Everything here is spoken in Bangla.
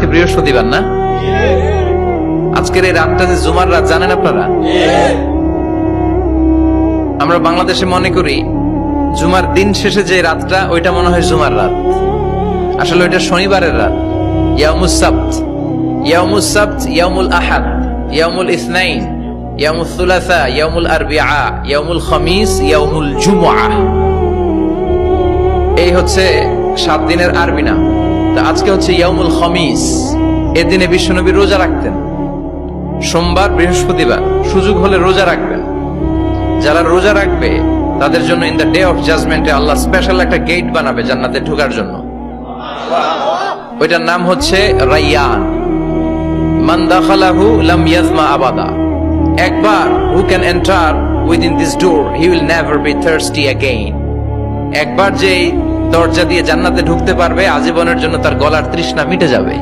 আজকে বৃহস্পতিবার না? আজকের এই রাতটা যে জুমার রাত জানেন আপনারা? আমরা বাংলাদেশে মনে করি জুমার দিন শেষে যে রাতটা ওইটা মনে হয় জুমার রাত, আসলে ওইটা শনিবারের রাত। ইয়াউমুস সাবত, ইয়াউমুস সাবত, ইয়াউমুল আহাদ, ইয়াউমুল ইসনাইন, ইয়াউমুল সুলাসা, ইয়াউমুল আরবিআ, ইয়াউমুল খামিস, ইয়াউমুল জুমআহ। এই হচ্ছে 7 দিনের আরবি নাম। তো আজকে হচ্ছে ইয়াউমুল খামিস। এর দিনে বিশ্বনবী রোজা রাখতেন। সোমবার, বৃহস্পতিবার সুযোগ হলে রোজা রাখবেন। যারা রোজা রাখবে তাদের জন্য ইন দ্য ডে অফ জাজমেন্টে আল্লাহ স্পেশাল একটা গেট বানাবে জান্নাতে ঢোকার জন্য। ওইটার নাম হচ্ছে রাইয়ান। মান দাখালাহু লাম ইয়াজমা আবাদা। একবার who can enter within this door he will never be thirsty again. একবার যে দরজা দিয়ে জান্নাতে ঢুকতে পারবে আজীবনের জন্য তার গলার তৃষ্ণা মিটে যাবে।